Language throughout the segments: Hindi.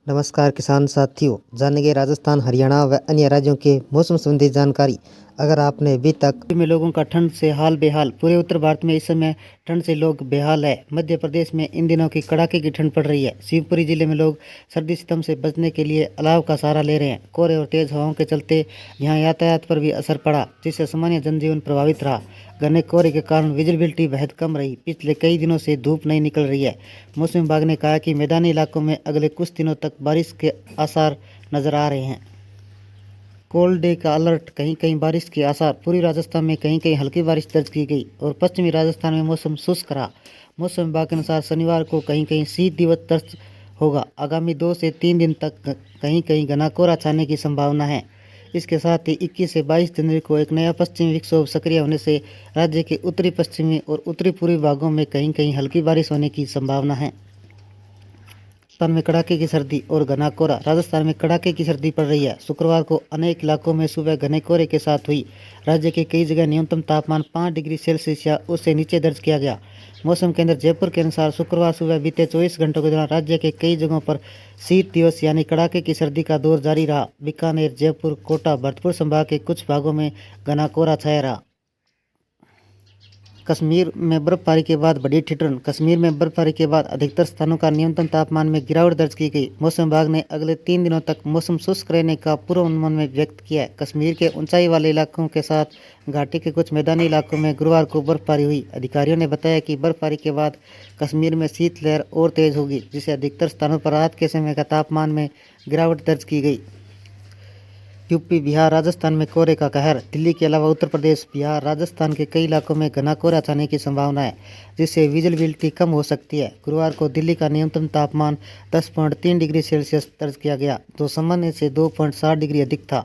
नमस्कार किसान साथियों, जानेंगे राजस्थान, हरियाणा व अन्य राज्यों के मौसम संबंधी जानकारी। अगर आपने अभी तक में लोगों का ठंड से हाल बेहाल। पूरे उत्तर भारत में इस समय ठंड से लोग बेहाल है। मध्य प्रदेश में इन दिनों की कड़ाके की ठंड पड़ रही है। शिवपुरी जिले में लोग सर्दी सितम से बचने के लिए अलाव का सहारा ले रहे हैं। कोहरे और तेज हवाओं के चलते यहाँ यातायात पर भी असर पड़ा, जिससे सामान्य जनजीवन प्रभावित रहा। घने कोहरे के कारण विजिबिलिटी बेहद कम रही। पिछले कई दिनों से धूप नहीं निकल रही है। मौसम विभाग ने कहा कि मैदानी इलाकों में अगले कुछ दिनों तक बारिश के आसार नजर आ रहे हैं। कोल्ड डे का अलर्ट, कहीं कहीं बारिश के आसार। पूर्वी राजस्थान में कहीं कहीं हल्की बारिश दर्ज की गई और पश्चिमी राजस्थान में मौसम शुष्क रहा। मौसम विभाग के अनुसार शनिवार को कहीं कहीं शीत दिवस दर्ज होगा। आगामी 2 से 3 दिन तक कहीं कहीं घना कोहरा छाने की संभावना है। इसके साथ ही 21 से 22 जनवरी को एक नया पश्चिमी विक्षोभ सक्रिय होने से राज्य के उत्तरी पश्चिमी और उत्तरी पूर्वी भागों में कहीं कहीं हल्की बारिश होने की संभावना है। राजस्थान में कड़ाके की सर्दी और घना कोहरा। राजस्थान में कड़ाके की सर्दी पड़ रही है। शुक्रवार को अनेक इलाकों में सुबह घने कोहरे के साथ हुई। राज्य के कई जगह न्यूनतम तापमान 5 डिग्री सेल्सियस या उससे नीचे दर्ज किया गया। मौसम केंद्र जयपुर के अनुसार शुक्रवार सुबह बीते 24 घंटों के दौरान राज्य के कई जगहों पर शीत दिवस यानी कड़ाके की सर्दी का दौर जारी रहा। बीकानेर, जयपुर, कोटा, भरतपुर संभाग के कुछ भागों में घना कोहरा छाया रहा। कश्मीर में बर्फबारी के बाद बढ़ी ठिठुरन। कश्मीर में बर्फबारी के बाद अधिकतर स्थानों का न्यूनतम तापमान में गिरावट दर्ज की गई। मौसम विभाग ने अगले 3 दिनों तक मौसम शुष्क रहने का पूर्वानुमान में व्यक्त किया है। कश्मीर के ऊंचाई वाले इलाकों के साथ घाटी के कुछ मैदानी इलाकों में गुरुवार को बर्फबारी हुई। अधिकारियों ने बताया कि बर्फबारी के बाद कश्मीर में शीतलहर और तेज होगी, जिससे अधिकतर स्थानों पर रात के समय का तापमान में गिरावट दर्ज की गई। यूपी, बिहार, राजस्थान में कोहरे का कहर। दिल्ली के अलावा उत्तर प्रदेश, बिहार, राजस्थान के कई इलाकों में घना कोहरा छाने की संभावना है, जिससे विजिबिलिटी कम हो सकती है। गुरुवार को दिल्ली का न्यूनतम तापमान 10.3 डिग्री सेल्सियस दर्ज किया गया, जो सामान्य से 2.7 डिग्री अधिक था।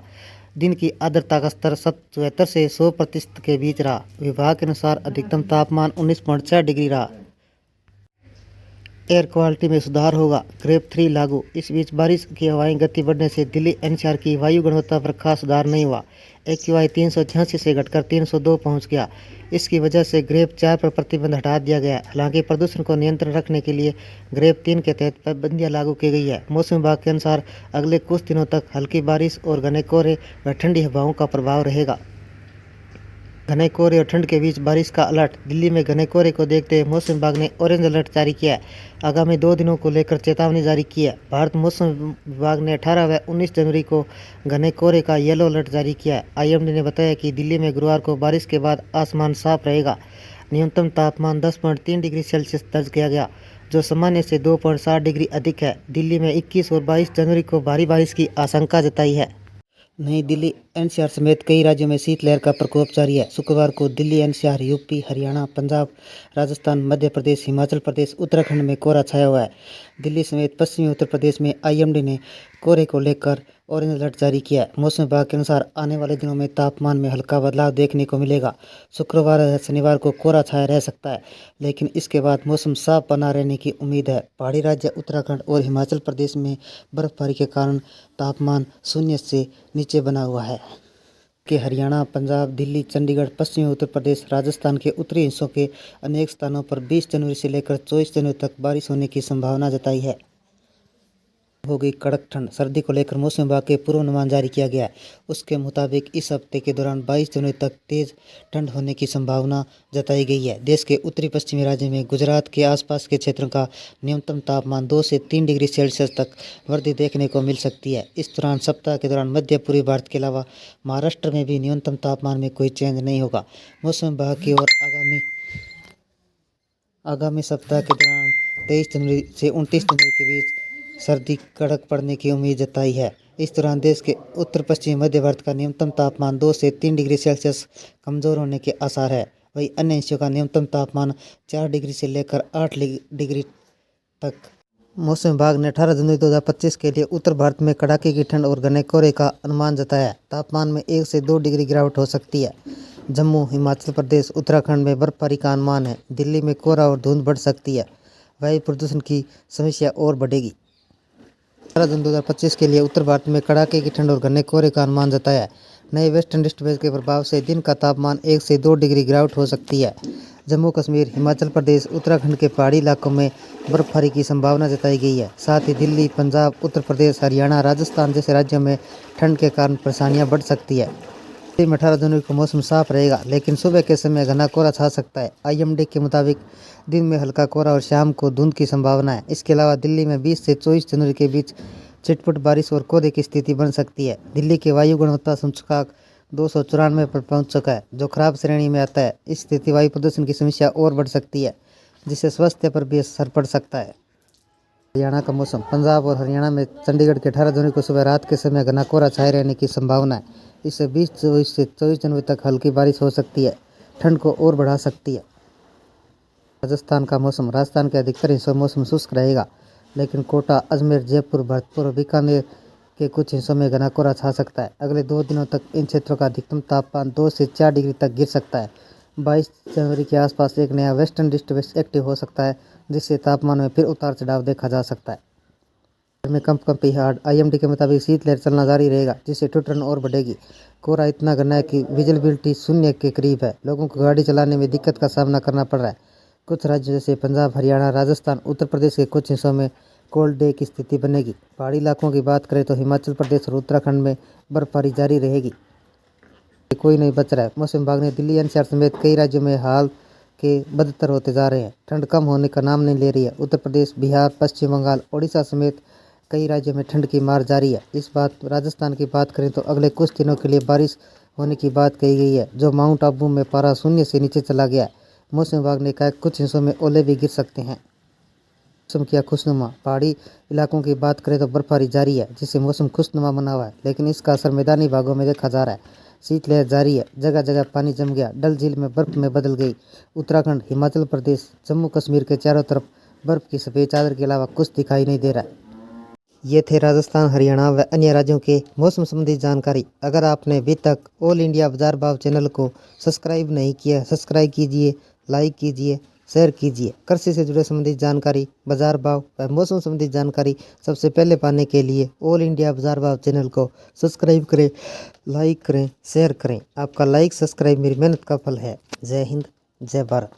दिन की आर्द्रता का स्तर 77 से 100% के बीच रहा। विभाग के अनुसार अधिकतम तापमान 19.6 डिग्री रहा। एयर क्वालिटी में सुधार होगा, ग्रेप 3 लागू। इस बीच बारिश की हवाएं गति बढ़ने से दिल्ली एनसीआर की वायु गुणवत्ता पर खास सुधार नहीं हुआ। एक्यूआई 386 से घटकर 302 पहुंच गया। इसकी वजह से ग्रेप 4 पर प्रतिबंध हटा दिया गया। हालांकि प्रदूषण को नियंत्रण रखने के लिए ग्रेप 3 के तहत पाबंदियां लागू की गई है। मौसम विभाग के अनुसार अगले कुछ दिनों तक हल्की बारिश और घने कोहरे व ठंडी हवाओं का प्रभाव रहेगा। घने कोहरे और ठंड के बीच बारिश का अलर्ट। दिल्ली में घने कोहरे को देखते हुए मौसम विभाग ने ऑरेंज अलर्ट जारी किया है। आगामी 2 दिनों को लेकर चेतावनी जारी की है। भारत मौसम विभाग ने 18 व 19 जनवरी को घने कोहरे का येलो अलर्ट जारी किया है। आईएमडी ने बताया कि दिल्ली में गुरुवार को बारिश के बाद आसमान साफ रहेगा। न्यूनतम तापमान 10.3 डिग्री सेल्सियस दर्ज किया गया, जो सामान्य से 2.7 डिग्री अधिक है। दिल्ली में 21 और 22 जनवरी को भारी बारिश की आशंका जताई है। नई दिल्ली एनसीआर समेत कई राज्यों में शीतलहर का प्रकोप जारी है। शुक्रवार को दिल्ली एनसीआर, यूपी, हरियाणा, पंजाब, राजस्थान, मध्य प्रदेश, हिमाचल प्रदेश, उत्तराखंड में कोहरा छाया हुआ है। दिल्ली समेत पश्चिमी उत्तर प्रदेश में आईएमडी ने कोहरे को लेकर ऑरेंज अलर्ट जारी किया है। मौसम विभाग के अनुसार आने वाले दिनों में तापमान में हल्का बदलाव देखने को मिलेगा। शुक्रवार या शनिवार को कोहरा छाया रह सकता है, लेकिन इसके बाद मौसम साफ बना रहने की उम्मीद है। पहाड़ी राज्य उत्तराखंड और हिमाचल प्रदेश में बर्फबारी के कारण तापमान शून्य से नीचे बना हुआ है। कि हरियाणा, पंजाब, दिल्ली, चंडीगढ़, पश्चिमी उत्तर प्रदेश, राजस्थान के उत्तरी हिस्सों के अनेक स्थानों पर 20 जनवरी से लेकर 24 जनवरी तक बारिश होने की संभावना जताई है। हो गई कड़क ठंड। सर्दी को लेकर मौसम विभाग के पूर्वानुमान जारी किया गया है। उसके मुताबिक इस हफ्ते के दौरान 22 जनवरी तक तेज ठंड होने की संभावना जताई गई है। देश के उत्तरी पश्चिमी राज्य में गुजरात के आसपास के क्षेत्रों का न्यूनतम तापमान 2 से 3 डिग्री सेल्सियस तक वृद्धि देखने को मिल सकती है। इस दौरान सप्ताह के दौरान मध्य पूर्वी भारत के अलावा महाराष्ट्र में भी न्यूनतम तापमान में कोई चेंज नहीं होगा। मौसम विभाग की ओर आगामी सप्ताह के दौरान 23 जनवरी से 29 जनवरी के बीच सर्दी कड़क पड़ने की उम्मीद जताई है। इस दौरान देश के उत्तर पश्चिमी मध्य भारत का न्यूनतम तापमान 2 से 3 डिग्री सेल्सियस कमजोर होने के आसार है। वहीं अन्य हिस्सों का न्यूनतम तापमान 4 डिग्री से लेकर 8 डिग्री तक। मौसम विभाग ने 18 जनवरी 2025 के लिए उत्तर भारत में कड़ाके की ठंड और घने कोहरे का अनुमान जताया है। तापमान में 1 से 2 डिग्री गिरावट हो सकती है। जम्मू, हिमाचल प्रदेश, उत्तराखंड में बर्फबारी का अनुमान है। दिल्ली में कोहरा और धुंध बढ़ सकती है। वायु प्रदूषण की समस्या और बढ़ेगी। 18 जून 2025 के लिए उत्तर भारत में कड़ाके की ठंड और घने कोहरे का अनुमान जताया है। नए वेस्टर्न डिस्टर्बेंस के प्रभाव से दिन का तापमान 1 से 2 डिग्री गिरावट हो सकती है। जम्मू कश्मीर, हिमाचल प्रदेश, उत्तराखंड के पहाड़ी इलाकों में बर्फबारी की संभावना जताई गई है। साथ ही दिल्ली, पंजाब, उत्तर प्रदेश, हरियाणा, राजस्थान जैसे राज्यों में ठंड के कारण परेशानियां बढ़ सकती है। 18 जनवरी को मौसम साफ रहेगा, लेकिन सुबह के समय घना कोहरा छा सकता है। IMD के मुताबिक दिन में हल्का कोहरा और शाम को धुंध की संभावना है। इसके अलावा दिल्ली में 20 से 24 जनवरी के बीच छिटपुट बारिश और कोहरे की स्थिति बन सकती है। दिल्ली के वायु गुणवत्ता सूचकांक 294 पर पहुंच चुका है, जो खराब श्रेणी में आता है। इस स्थिति वायु प्रदूषण की समस्या और बढ़ सकती है, जिससे स्वास्थ्य पर भी असर पड़ सकता है। हरियाणा का मौसम। पंजाब और हरियाणा में चंडीगढ़ के 18 जनवरी को सुबह रात के समय घना कोहरा छाए रहने की संभावना है। इससे 20 से 24 जनवरी तक हल्की बारिश हो सकती है, ठंड को और बढ़ा सकती है। राजस्थान का मौसम। राजस्थान के अधिकतर हिस्सों में मौसम शुष्क रहेगा, लेकिन कोटा, अजमेर, जयपुर, भरतपुर और बीकानेर के कुछ हिस्सों में घना कोहरा छा सकता है। अगले 2 दिनों तक इन क्षेत्रों का अधिकतम तापमान 2 से 4 डिग्री तक गिर सकता है। 22 जनवरी के आसपास एक नया वेस्टर्न डिस्टर्बेंस एक्टिव हो सकता है, जिससे तापमान में फिर उतार चढ़ाव देखा जा सकता है। में कंपकंपी हार्ड। IMD के मुताबिक शीतलहर चलना जारी रहेगा, जिससे ठंड और बढ़ेगी। कोहरा इतना घना है कि विजिबिलिटी शून्य के करीब है। लोगों को गाड़ी चलाने में दिक्कत का सामना करना पड़ रहा है। कुछ राज्यों जैसे पंजाब, हरियाणा, राजस्थान, उत्तर प्रदेश के कुछ हिस्सों में कोल्ड डे की स्थिति बनेगी। पहाड़ी इलाकों की बात करें तो हिमाचल प्रदेश और उत्तराखंड में बर्फबारी जारी रहेगी। कोई नहीं बच रहा है। मौसम विभाग ने दिल्ली, NCR समेत कई राज्यों में हाल के बदतर होते जा रहे हैं। ठंड कम होने का नाम नहीं ले रही है। उत्तर प्रदेश, बिहार, पश्चिम बंगाल, ओडिशा समेत कई राज्यों में ठंड की मार जारी है। इस बात राजस्थान की बात करें तो अगले कुछ दिनों के लिए बारिश होने की बात कही गई है, जो माउंट आबू में पारा शून्य से नीचे चला गया है। मौसम विभाग ने कहा कुछ हिस्सों में ओले भी गिर सकते हैं। मौसम किया खुशनुमा। पहाड़ी इलाकों की बात करें तो बर्फबारी जारी है, जिससे मौसम खुशनुमा बना हुआ है, लेकिन इसका असर मैदानी भागों में देखा जा रहा है। शीतलहर जारी है, जगह जगह पानी जम गया, डल झील में बर्फ में बदल गई। उत्तराखंड, हिमाचल प्रदेश, जम्मू कश्मीर के चारों तरफ बर्फ की सफ़ेद चादर के अलावा कुछ दिखाई नहीं दे रहा है। ये थे राजस्थान, हरियाणा व अन्य राज्यों के मौसम संबंधी जानकारी। अगर आपने अभी तक ऑल इंडिया बाजार भाव चैनल को सब्सक्राइब नहीं किया, सब्सक्राइब कीजिए, लाइक कीजिए, शेयर कीजिए। कृषि से जुड़े संबंधित जानकारी, बाजार भाव व मौसम संबंधी जानकारी सबसे पहले पाने के लिए ऑल इंडिया बाजार भाव चैनल को सब्सक्राइब करें, लाइक करें, शेयर करें। आपका लाइक सब्सक्राइब मेरी मेहनत का फल है। जय हिंद, जय भारत।